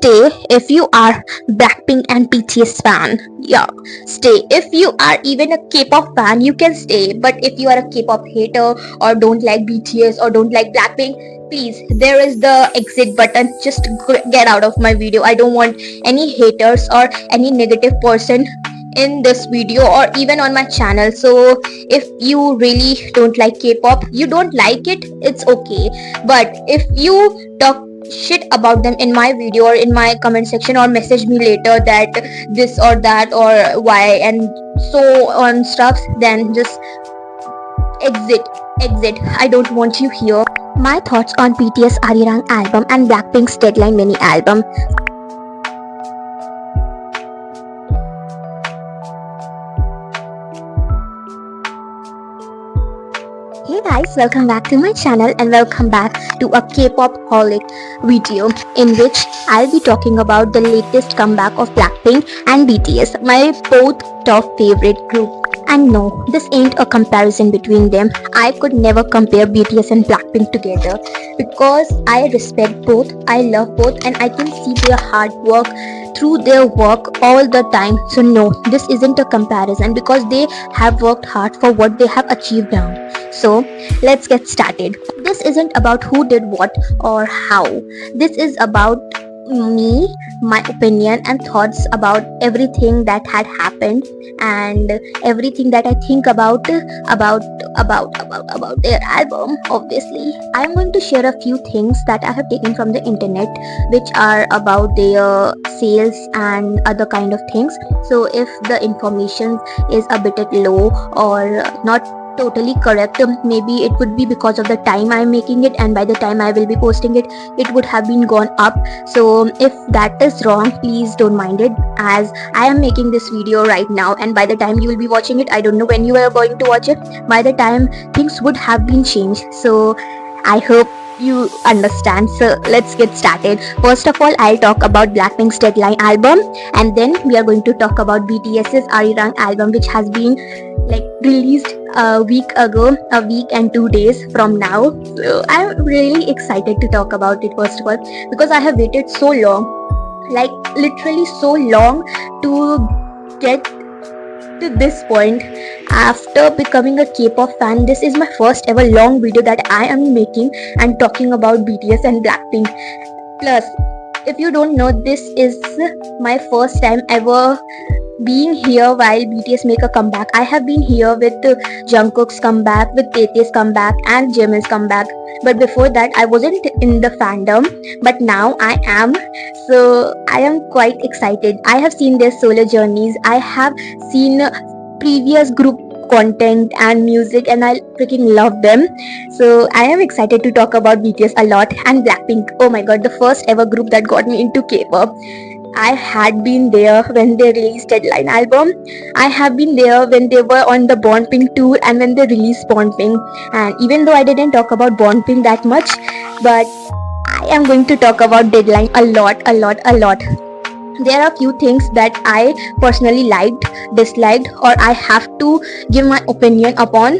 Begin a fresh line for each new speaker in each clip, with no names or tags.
stay if you are Blackpink and BTS fan. Yeah, stay. If you are even a K-pop fan, you can stay. But if you are a K-pop hater or don't like BTS or don't like Blackpink, please, there is the exit button. Just get out of my video. I don't want any haters or any negative person in this video or even on my channel. So if you really don't like K-pop, you don't like it, it's okay. But if you talk shit about them in my video or in my comment section or message me later that this or that or why and so on stuff, then just exit. I don't want you here. My thoughts on BTS Arirang album and Blackpink's Deadline mini album. Hey guys, welcome back to my channel and welcome back to a K-pop holic video in which I'll be talking about the latest comeback of Blackpink and BTS, my both top favorite group. And no, this ain't a comparison between them. I could never compare BTS and Blackpink together because I respect both, I love both, and I can see their hard work through their work all the time. So no, this isn't a comparison because they have worked hard for what they have achieved now. So let's get started. This isn't about who did what or how. This is about me, my opinion and thoughts about everything that had happened and everything that I think about their album. Obviously, I'm going to share a few things that I have taken from the internet which are about their sales and other kind of things. So if the information is a bit low or not totally correct, maybe it would be because of the time I'm making it, and by the time I will be posting it, it would have been gone up. So if that is wrong, please don't mind it, as I am making this video right now, and by the time you will be watching it, I don't know when you are going to watch it, by the time things would have been changed. So I hope you understand. So let's get started. First of all, I'll talk about Blackpink's Deadline album, and then we are going to talk about BTS's Arirang album, which has been released a week ago, a week and 2 days from now. So I'm really excited to talk about it, first of all, because I have waited so long, like literally so long, to get to this point. After becoming a K-pop fan, this is my first ever long video that I am making and talking about BTS and Blackpink. Plus, if you don't know, this is my first time ever being here while BTS make a comeback. I have been here with Jungkook's comeback, with Tae's comeback and Jimin's comeback, but before that I wasn't in the fandom, but now I am. So I am quite excited. I have seen their solo journeys, I have seen previous group content and music, and I freaking love them. So I am excited to talk about BTS a lot. And Blackpink, oh my god, the first ever group that got me into K-pop. I had been there when they released Deadline album. I have been there when they were on the Born Pink tour and when they released Born Pink. And even though I didn't talk about Born Pink that much, but I am going to talk about Deadline a lot. There are few things that I personally liked, disliked, or I have to give my opinion upon.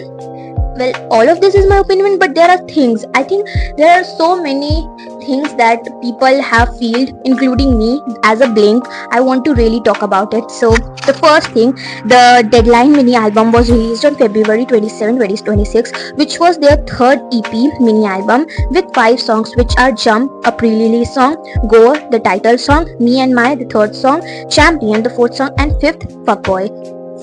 Well, all of this is my opinion, but there are things, I think there are so many things that people have felt, including me as a Blink. I want to really talk about it. So the first thing, the Deadline mini album was released on February 27, 2026, which was their third EP mini album with 5 songs, which are Jump, a pre-release song, Go, the title song, Me and My, the third song, Champion, the fourth song, and fifth, Fuckboy.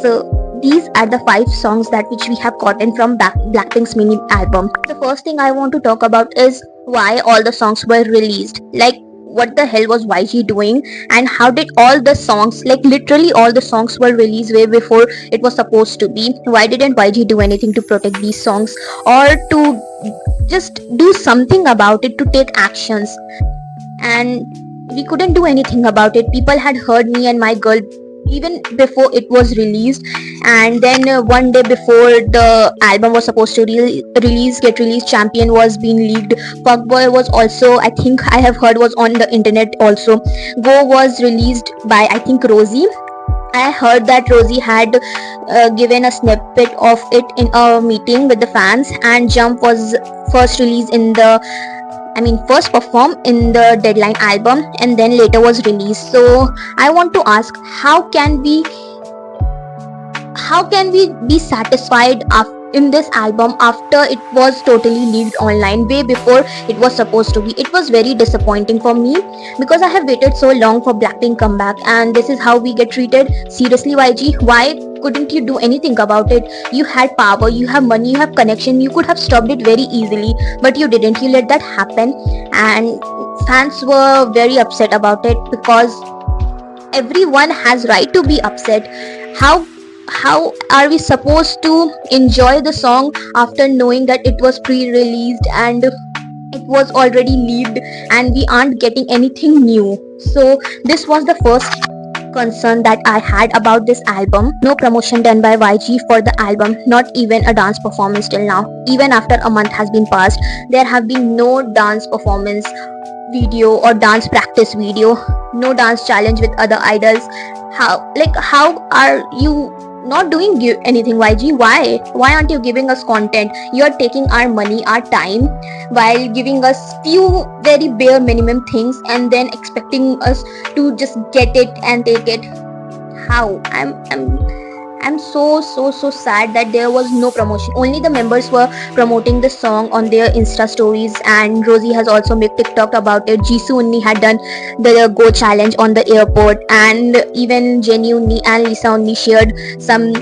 So these are the 5 songs that which we have gotten from Blackpink's mini album. The first thing I want to talk about is why all the songs were released. Like, what the hell was YG doing, and how did all the songs, like literally all the songs were released way before it was supposed to be? Why didn't YG do anything to protect these songs or to just do something about it, to take actions? And we couldn't do anything about it. People had heard Me and My Girl even before it was released, and then one day before the album was supposed to get released, Champion was being leaked. Fuckboy was also, I think I have heard, was on the internet also. Go was released by, I think, Rosie. I heard that Rosie had given a snippet of it in a meeting with the fans, and Jump was first released in the first performed in the Deadline album and then later was released. So I want to ask, how can we be satisfied in this album after it was totally leaked online way before it was supposed to be? It was very disappointing for me because I have waited so long for Blackpink comeback, and this is how we get treated. Seriously, YG, why couldn't you do anything about it? You had power, you have money, you have connection, you could have stopped it very easily, but you didn't. You let that happen, and fans were very upset about it because everyone has right to be upset. How are we supposed to enjoy the song after knowing that it was pre-released and it was already leaked and we aren't getting anything new? So this was the first concern that I had about this album. No promotion done by YG for the album, not even a dance performance till now. Even after a month has been passed, there have been no dance performance video or dance practice video, no dance challenge with other idols. How are you not doing anything, YG? Why aren't you giving us content? You're taking our money, our time, while giving us few very bare minimum things and then expecting us to just get it and take it. How? I'm so sad that there was no promotion. Only the members were promoting the song on their Insta stories, and Rosie has also made TikTok about it. Jisoo Unni had done the Go challenge on the airport, and even Jenny Unni and Lisa Unni shared some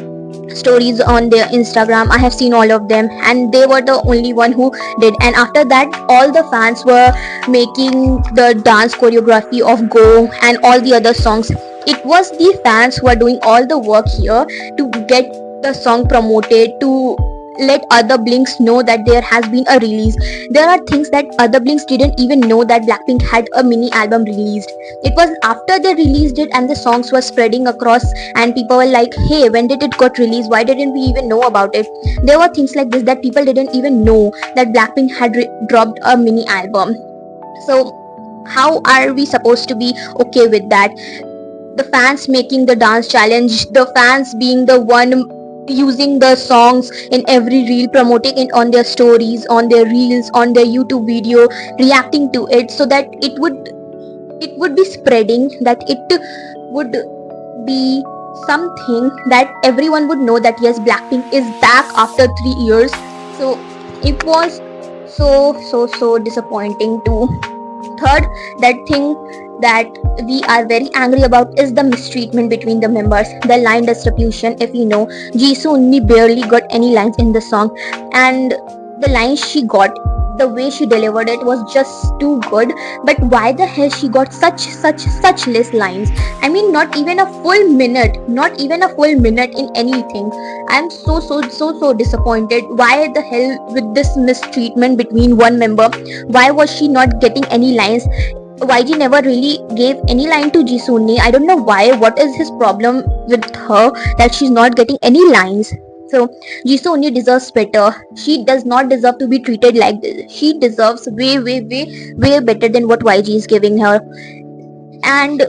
stories on their Instagram. I have seen all of them, and they were the only one who did. And after that, all the fans were making the dance choreography of Go and all the other songs. It was the fans who are doing all the work here to get the song promoted, to let other blinks know that there has been a release. There are things that other blinks didn't even know, that Blackpink had a mini album released. It was after they released it and the songs were spreading across and people were like, hey, when did it got released? Why didn't we even know about it? There were things like this that people didn't even know, that Blackpink had dropped a mini album. So how are we supposed to be okay with that? The fans making the dance challenge, the fans being the one using the songs in every reel, promoting it on their stories, on their reels, on their YouTube video, reacting to it, so that it would be spreading, that it would be something that everyone would know that yes, Blackpink is back after 3 years. So it was so disappointing too. Third, that thing that we are very angry about is the mistreatment between the members, the line distribution. If you know, Jisoo Unni barely got any lines in the song, and the lines she got, the way she delivered it was just too good. But why the hell she got such less lines? I mean, not even a full minute in anything. I'm so disappointed. Why the hell with this mistreatment between one member? Why was she not getting any lines? YG never really gave any line to Jisoo Unni. I don't know why. What is his problem with her that she's not getting any lines? So Jisoo Unni deserves better. She does not deserve to be treated like this. She deserves way better than what YG is giving her. And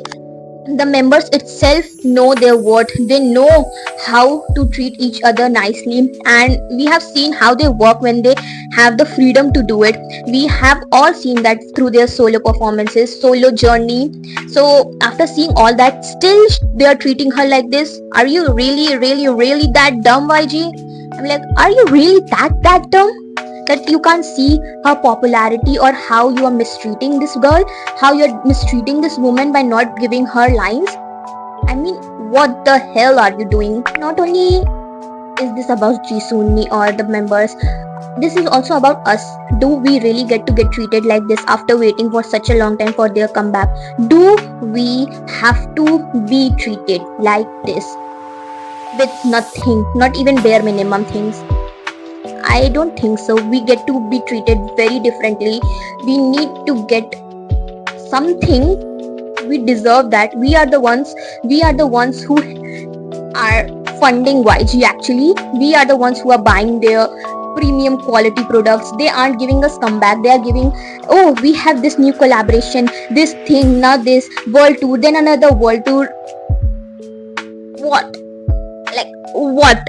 the members itself know their worth. They know how to treat each other nicely, and we have seen how they work when they have the freedom to do it. We have all seen that through their solo performances, solo journey. So after seeing all that, still they are treating her like this. Are you really that dumb, YG? I'm like, are you really that dumb that you can't see her popularity, or how you are mistreating this girl, how you're mistreating this woman by not giving her lines? I mean, what the hell are you doing? Not only is this about Jisoo Unni or the members, this is also about us. Do we really get treated like this after waiting for such a long time for their comeback? Do we have to be treated like this with nothing, not even bare minimum things? I don't think so. We get to be treated very differently. We need to get something. We deserve that. We are the ones who are funding YG actually. We are the ones who are buying their premium quality products. They aren't giving us comeback. They are giving, oh, we have this new collaboration, this thing, now this world tour, then another world tour. what? Like, what?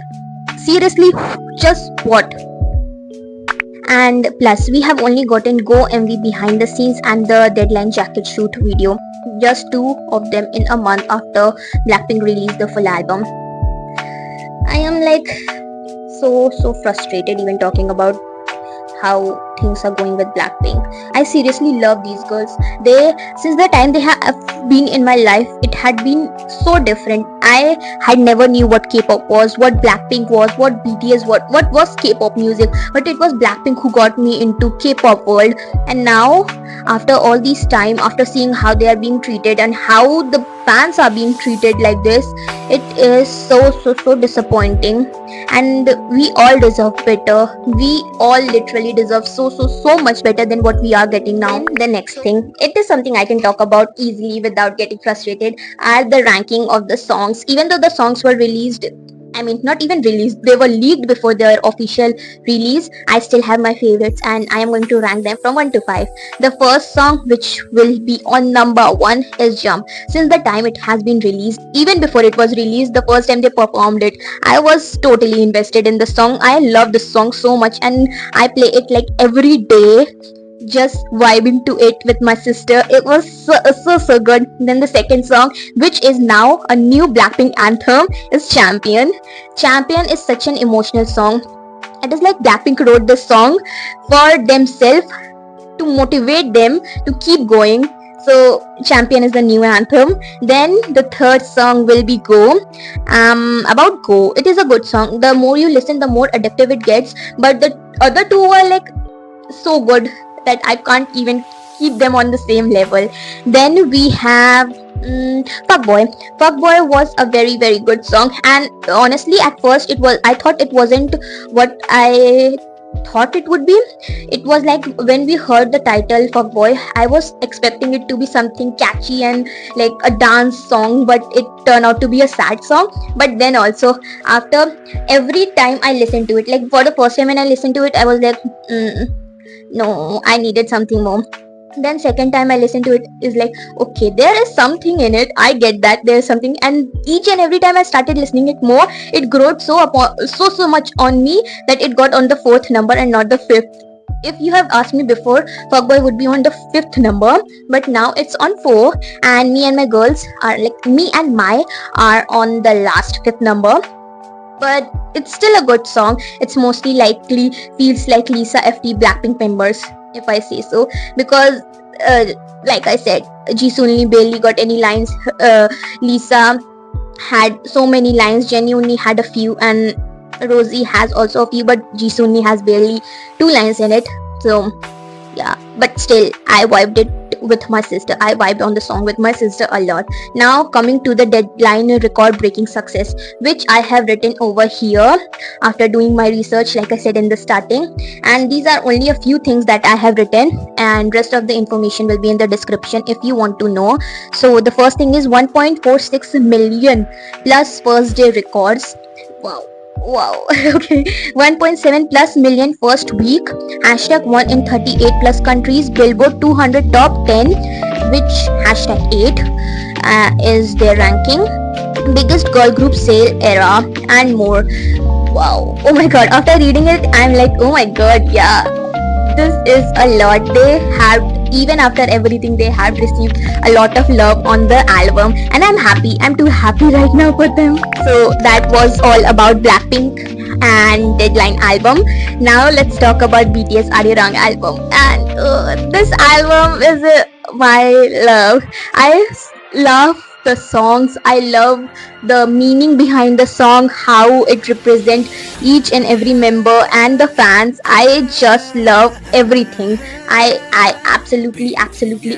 Seriously, just what? And plus, we have only gotten Go MV behind the scenes and the Deadline jacket shoot video, just two of them in a month after Blackpink released the full album. I am like so frustrated even talking about how things are going with Blackpink. I seriously love these girls. They, since the time they have been in my life, it had been so different. I had never knew what K-pop was, what Blackpink was, what BTS, what was K-pop music, but it was Blackpink who got me into K-pop world. And now, after all this time, after seeing how they are being treated and how the fans are being treated like this, it is so disappointing. And we all deserve better. We all literally deserve so much better than what we are getting now. And the next thing, it is something I can talk about easily without getting frustrated, are the ranking of the songs. Even though the songs were released, I mean, not even released, they were leaked before their official release, I still have my favorites and I am going to rank them from 1 to 5. The first song, which will be on number 1, is Jump. Since the time it has been released, even before it was released, the first time they performed it, I was totally invested in the song. I love the song so much and I play it like every day, just vibing to it with my sister. It was so good. Then the second song, which is now a new Blackpink anthem, is Champion. Champion is such an emotional song. It is like Blackpink wrote this song for themselves to motivate them to keep going. So Champion is the new anthem. Then the third song will be Go. About Go, it is a good song. The more you listen, the more addictive it gets. But the other two are like so good that I can't even keep them on the same level. Then we have Fuckboy. Fuckboy was a very good song, and honestly at first I thought it wasn't what I thought it would be. It was like, when we heard the title Fuckboy, I was expecting it to be something catchy and like a dance song, but it turned out to be a sad song. But then also, after every time I listened to it, like for the first time when I listened to it, I was like, no, I needed something more. Then second time I listened to it, is like, okay, there is something in it. I get that there's something, and each and every time I started listening it more, it grew so much on me that it got on the 4th number and not the 5th. If you have asked me before, Fuckboy would be on the 5th number, but now it's on 4, and me and my are on the last 5th number. But it's still a good song. It's mostly likely feels like Lisa FT Blackpink members, if I say so, because like I said, Jisoo barely got any lines. Lisa had so many lines, Jenny had a few, and Rosie has also a few, but Jisoo has barely 2 lines in it. So yeah, but still I vibed it with my sister. I vibed on the song with my sister a lot. Now coming to the Deadline record-breaking success, which I have written over here after doing my research, like I said in the starting, and these are only a few things that I have written, and rest of the information will be in the description if you want to know. So the first thing is 1.46 million plus first day records. Wow. Okay. 1.7 plus million first week. #1 in 38 plus countries. Billboard 200 top 10, which #8 is their ranking. Biggest girl group sale era, and more. Wow. Oh my god. After reading it, I'm like, oh my god, yeah. This is a lot. They have, even after everything, they have received a lot of love on the album, and I'm happy. I'm too happy right now for them. So that was all about Blackpink and Deadline album. Now let's talk about BTS Arirang album. And this album is my love. I love the songs. I love the meaning behind the song, how it represents each and every member and the fans. I just love everything. I absolutely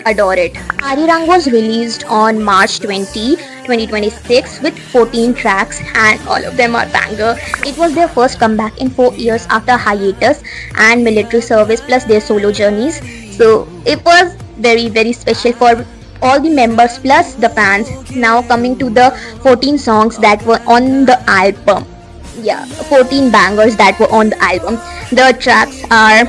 adore it. Arirang was released on March 20, 2026 with 14 tracks, and all of them are banger. It was their first comeback in 4 years after hiatus and military service plus their solo journeys. So it was very special for all the members plus the fans. Now coming to the 14 songs that were on the album. Yeah, 14 bangers that were on the album. The tracks are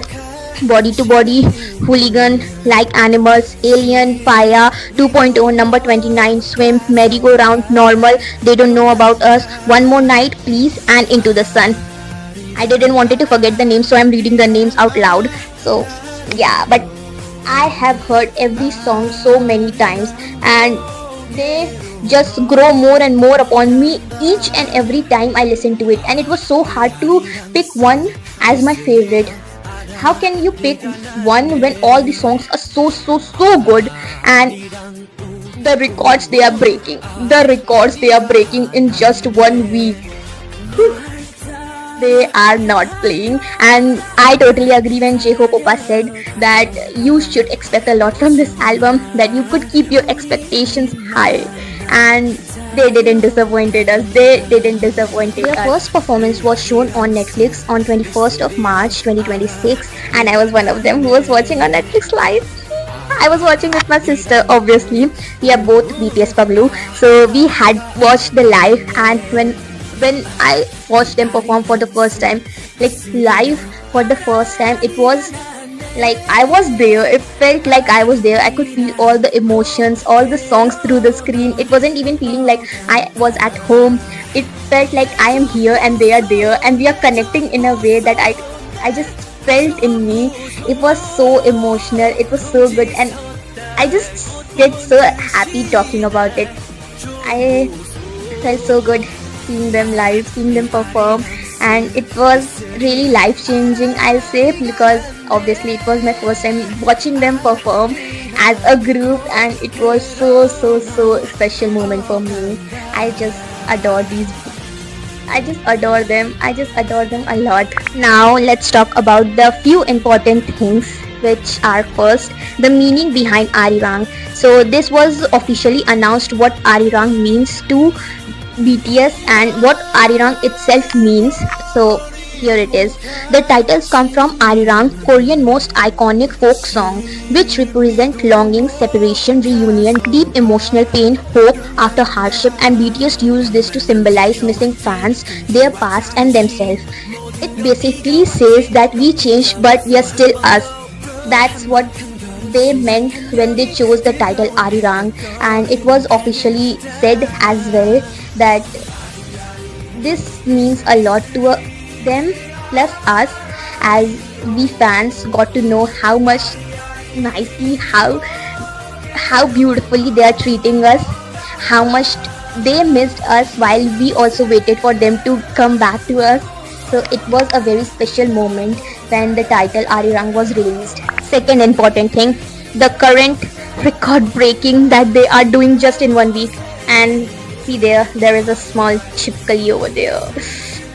Body to Body, Hooligan, Like Animals, Alien, Fire, 2.0, Number 29, Swim, Merry Go Round, Normal, They Don't Know About Us, One More Night, Please, and Into the Sun. I didn't wanted to forget the names, so I'm reading the names out loud. So yeah, but I have heard every song so many times, and they just grow more and more upon me each and every time I listen to it. And it was so hard to pick one as my favorite. How can you pick one when all the songs are so good, and the records they are breaking, in just 1 week? They are not playing. And I totally agree when Jeho Popa said that you should expect a lot from this album, that you could keep your expectations high, and they didn't disappointed us. Their first performance was shown on Netflix on 21st of March 2026, and I was one of them who was watching on Netflix live. I was watching with my sister, obviously. We are both BTS Paglu, so we had watched the live. And when I watched them perform for the first time, like live for the first time, it was like I was there. It felt like I was there. I could feel all the emotions, all the songs through the screen. It wasn't even feeling like I was at home. It felt like I am here and they are there, and we are connecting in a way that I just felt in me. It was so emotional. It was so good, and I just get so happy talking about it. I felt so good seeing them live, seeing them perform, and it was really life changing, I'll say, because obviously it was my first time watching them perform as a group, and it was so special moment for me. I just adore these. I just adore them a lot. Now let's talk about the few important things, which are first the meaning behind Arirang. So this was officially announced what Arirang means to BTS and what Arirang itself means. So here it is. The titles come from Arirang, Korean most iconic folk song, which represent longing, separation, reunion, deep emotional pain, hope after hardship, and BTS use this to symbolize missing fans, their past, and themselves. It basically says that we changed but we are still us. That's what they meant when they chose the title Arirang, and it was officially said as well that this means a lot to them plus us, as we fans got to know how much nicely, how beautifully they are treating us, how much they missed us while we also waited for them to come back to us. So it was a very special moment when the title Arirang was released. Second important thing, the current record breaking that they are doing just in 1 week. And see, there is a small chipkali over there.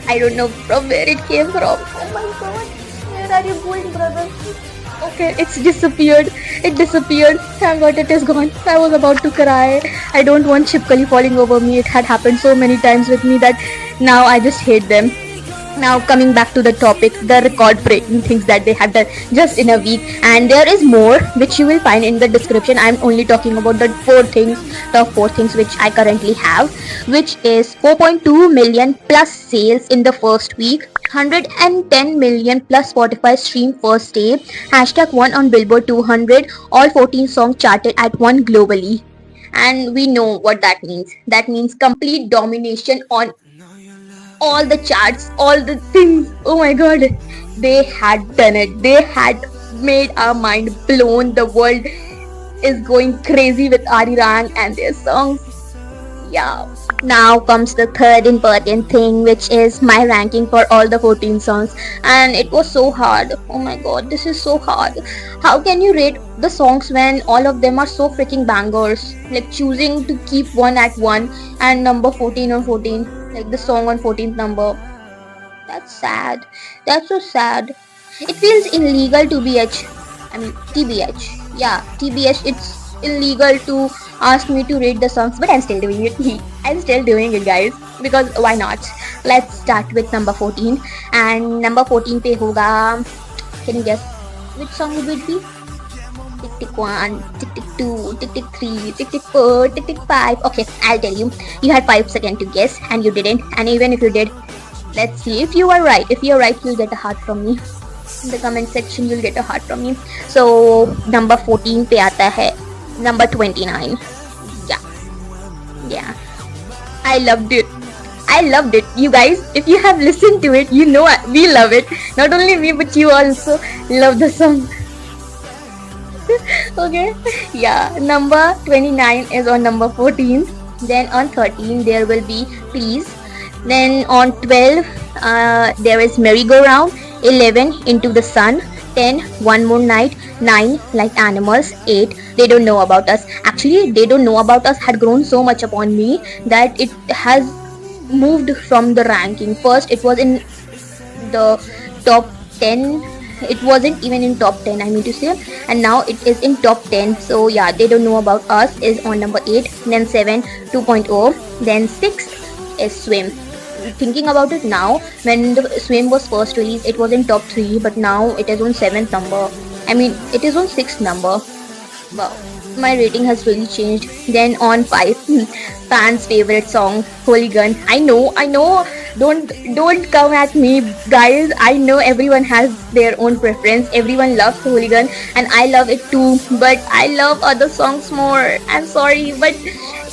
I don't know from where it came from. Oh my god, where are you going, brother? Okay, it's disappeared. It disappeared. Thank god it is gone. I was about to cry. I don't want chipkali falling over me. It had happened so many times with me that now I just hate them. Now coming back to the topic, the record breaking things that they have done just in a week, and there is more which you will find in the description. I'm only talking about the top four things which I currently have, which is 4.2 million plus sales in the first week, 110 million plus Spotify stream first day, hashtag 1 on Billboard 200, all 14 songs charted at 1 globally. And we know what that means. That means complete domination on all the charts, all the things. Oh my god, they had done it. They had made our mind blown. The world is going crazy with Arirang and their songs. Yeah. Now comes the third important thing, which is my ranking for all the 14 songs, and it was so hard. Oh my god, this is so hard. How can you rate the songs when all of them are so freaking bangers? Like choosing to keep one at 1 and number 14 on 14, like the song on 14th number. That's sad. That's so sad. It feels illegal to TBH. Yeah, TBH, it's illegal to ask me to rate the songs, but I'm still doing it. I'm still doing it, guys, because why not? Let's start with number 14. And number 14 pe hoga, can you guess which song would it be? Tick tick 1, tick tick 2, tick tick 3, tick tick 4, tick tick 5. Okay, I'll tell you. You had 5 seconds to guess and you didn't. And even if you did, let's see if you are right. If you're right, you'll get a heart from me. In the comment section you'll get a heart from me. So number 14 पे आता है number 29. Yeah, yeah. I loved it. I loved it. You guys, if you have listened to it, you know we love it. Not only me, but you also love the song. Okay, yeah. Number 29 is on number 14. Then on 13 there will be Please. Then on 12 there is Merry Go Round. 11 Into the Sun. 10 One More Night. 9 Like Animals. 8 They Don't Know About Us. Actually, They Don't Know About Us had grown so much upon me that it has moved from the ranking. First it was in the top 10. It wasn't even in top 10, I mean to say, and now it is in top 10. So yeah, They Don't Know About Us is on number 8. Then 7 2.0. Then 6 is Swim. Thinking about it now, when the Swim was first released, it was in top 3, but now it is on 7th number. I mean, it is on 6th number. Wow, my rating has really changed. Then on 5, fans' favorite song, Holy Gun. I know. Don't come at me, guys. I know everyone has their own preference. Everyone loves Holy Gun, and I love it too. But I love other songs more. I'm sorry, but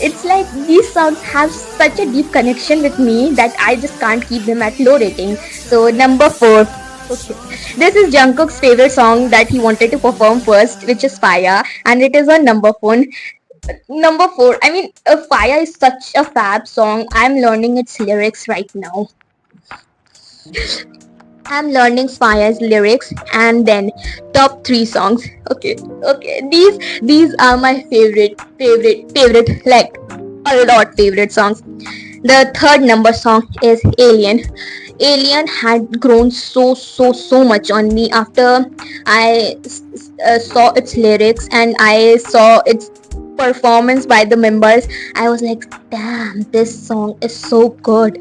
it's like these songs have such a deep connection with me that I just can't keep them at low rating. So number 4. Okay. This is Jungkook's favorite song that he wanted to perform first, which is Fire, and it is on number 4. Number 4. I mean, Fire is such a fab song. I'm learning its lyrics right now. I'm learning Fire's lyrics, and then top 3 songs. Okay. These are my favorite, like a lot favorite songs. The third number song is Alien. Alien had grown so much on me after I saw its lyrics and I saw its performance by the members. I was like, damn, this song is so good.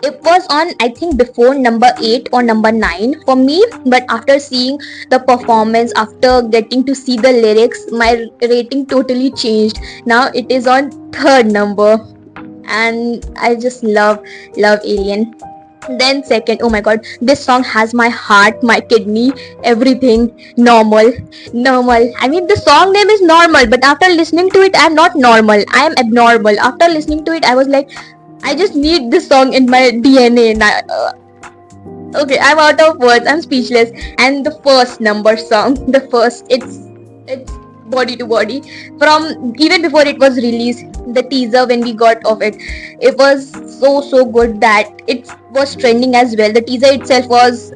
It was on, I think, before number 8 or number 9 for me, but after seeing the performance, after getting to see the lyrics, my rating totally changed. Now it is on 3rd number, and I just love Alien. Then second, oh my god, this song has my heart, my kidney, everything. Normal. I mean, the song name is Normal, but after listening to it, I'm not normal, I am abnormal. After listening to it, I was like, I just need this song in my DNA. Okay, I'm out of words, I'm speechless. And the first number song, it's Body to Body. From even before it was released, the teaser when we got of it, it was so good that it was trending as well. The teaser itself was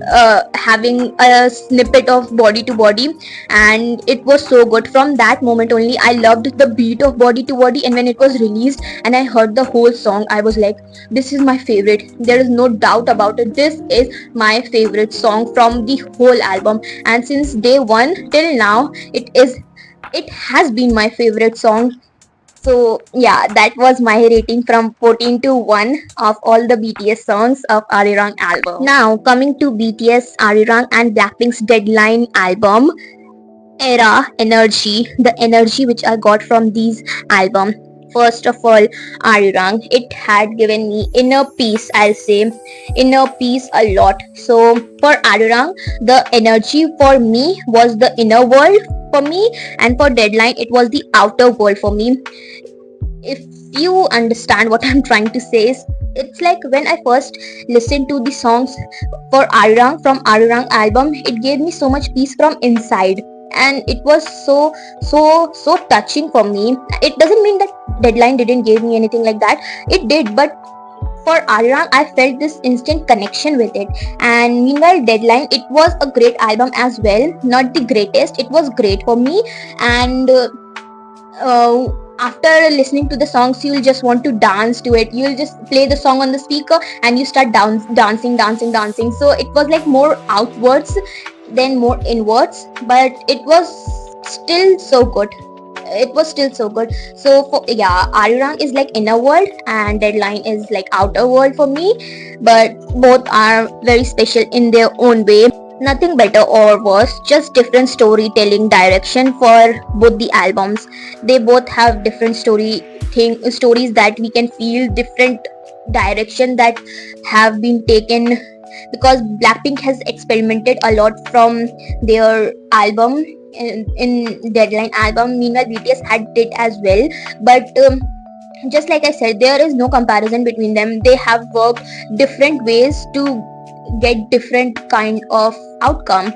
having a snippet of Body to Body, and it was so good. From that moment only, I loved the beat of Body to Body, and when it was released and I heard the whole song, I was like, this is my favorite. There is no doubt about it. This is my favorite song from the whole album, and since day 1 till now, it has been my favorite song. So yeah, that was my rating from 14 to 1 of all the BTS songs of Arirang album. Now coming to BTS, Arirang and Blackpink's Deadline album, Era, Energy, the energy which I got from these album. First of all, Arirang, it had given me inner peace, I'll say. Inner peace a lot. So for Arirang, the energy for me was the inner world for me, and for Deadline, it was the outer world for me. If you understand what I'm trying to say, it's like when I first listened to the songs for Arirang from Arirang album, it gave me so much peace from inside, and it was so touching for me. It doesn't mean that Deadline didn't give me anything like that. It did, but for Arirang, I felt this instant connection with it. And meanwhile, Deadline, it was a great album as well. Not the greatest, it was great for me. And after listening to the songs, you'll just want to dance to it. You'll just play the song on the speaker and you start dancing. So it was like more outwards than more inwards, but it was still so good. So for Arirang is like inner world and Deadline is like outer world for me, but both are very special in their own way. Nothing better or worse, just different storytelling direction for both the albums. They both have different stories that we can feel, different direction that have been taken because Blackpink has experimented a lot from their album in Deadline album. Meanwhile, BTS had did as well, but just like I said, there is no comparison between them. They have worked different ways to get different kind of outcome.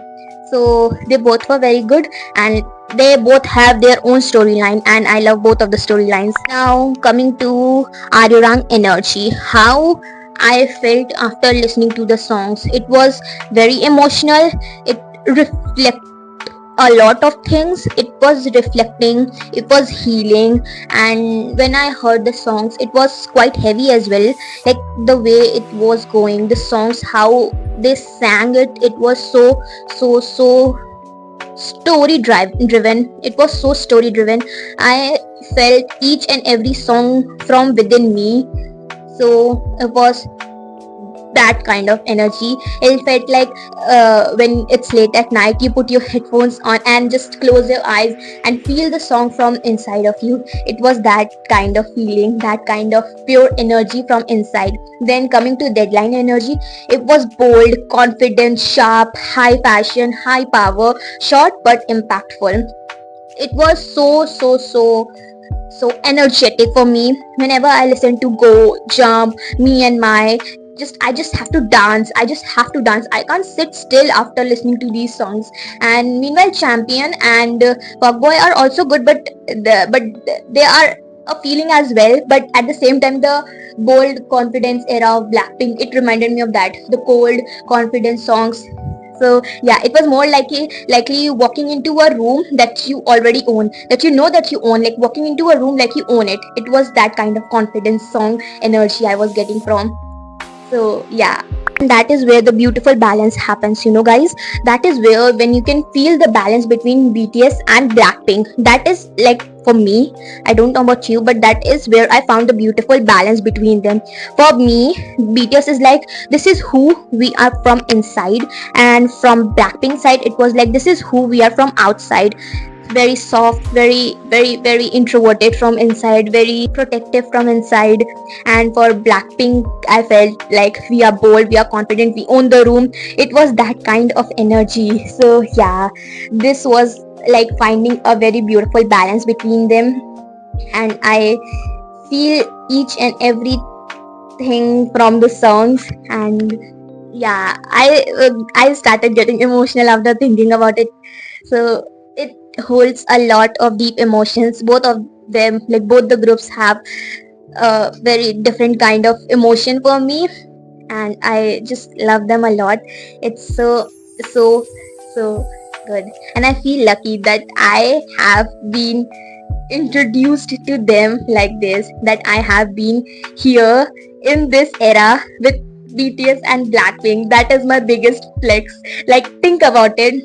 So they both were very good, and they both have their own storyline, and I love both of the storylines. Now coming to Arirang Energy, how I felt after listening to the songs. It was very emotional. It reflected a lot of things. It was reflecting, it was healing, and when I heard the songs, it was quite heavy as well. Like the way it was going, the songs, how they sang it, it was so driven. It was so story driven. I felt each and every song from within me. So it was that kind of energy. It felt like when it's late at night, you put your headphones on and just close your eyes and feel the song from inside of you. It was that kind of feeling, that kind of pure energy from inside. Then coming to Deadline Energy, it was bold, confident, sharp, high passion, high power, short but impactful. It was so energetic for me. Whenever I listen to Go, Jump, Me and My, I just have to dance. I can't sit still after listening to these songs. And meanwhile, Champion and Fuckboy are also good, but they are a feeling as well. But at the same time, the bold confidence era of Blackpink, it reminded me of that, the cold confidence songs. So yeah, it was more likely walking into a room that you already own, that you know that you own, like walking into a room like you own it. It was that kind of confidence song energy I was getting from. So yeah, and that is where the beautiful balance happens, guys. That is where, when you can feel the balance between BTS and Blackpink, that is like, for me, I don't know about you, but that is where I found the beautiful balance between them. For me, BTS is like, this is who we are from inside, and from Blackpink side, it was like, this is who we are from outside. Very soft, very introverted from inside, very protective from inside. And for Blackpink, I felt like we are bold, we are confident, we own the room. It was that kind of energy. So yeah, this was like finding a very beautiful balance between them, and I feel each and everything from the songs. And yeah, I started getting emotional after thinking about it. So it holds a lot of deep emotions. Both of them, like both the groups, have a very different kind of emotion for me, and I just love them a lot. It's so good, and I feel lucky that I have been introduced to them like this, that I have been here in this era with BTS and Blackpink. That is my biggest flex. Like, think about it.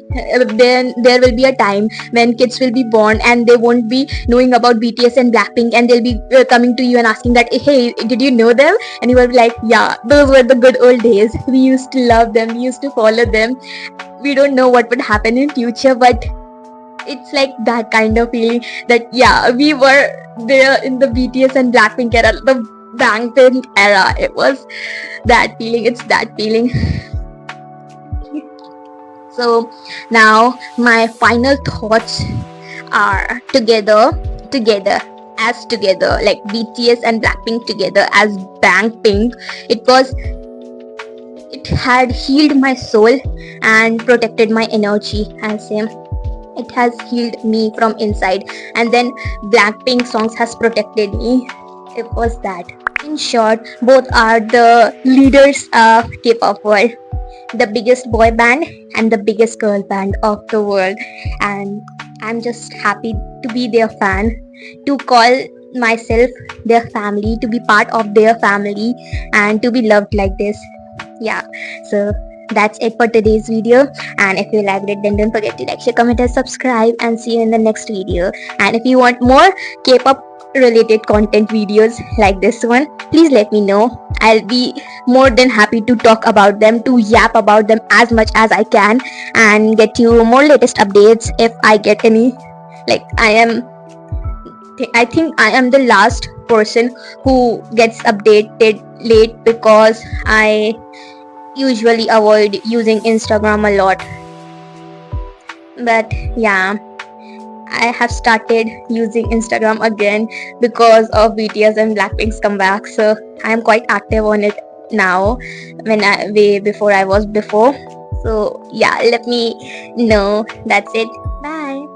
Then there will be a time when kids will be born and they won't be knowing about BTS and Blackpink, and they'll be coming to you and asking that, hey, did you know them? And you will be like, yeah, those were the good old days. We used to love them. We used to follow them. We don't know what would happen in future, but it's like that kind of feeling that, yeah, we were there in the BTS and Blackpink era, the Blackpink era. It was that feeling. It's that feeling. So now my final thoughts are together, like BTS and Blackpink together as Bangpink. It had healed my soul and protected my energy, I say. It has healed me from inside, and then Blackpink songs has protected me. It was that. In short, both are the leaders of K-pop world, the biggest boy band and the biggest girl band of the world, and I'm just happy to be their fan, to call myself their family, to be part of their family, and to be loved like this. Yeah, so that's it for today's video, and if you liked it, then don't forget to like, share, comment and subscribe, and see you in the next video. And if you want more K-pop related content videos like this one, please let me know. I'll be more than happy to talk about them, to yap about them as much as I can, and get you more latest updates if I get any. Like, I think I am the last person who gets updated late, because I usually avoid using Instagram a lot. But yeah, I have started using Instagram again because of BTS and Blackpink's comeback. So I'm quite active on it now when I way before I was before. So yeah, let me know. That's it. Bye.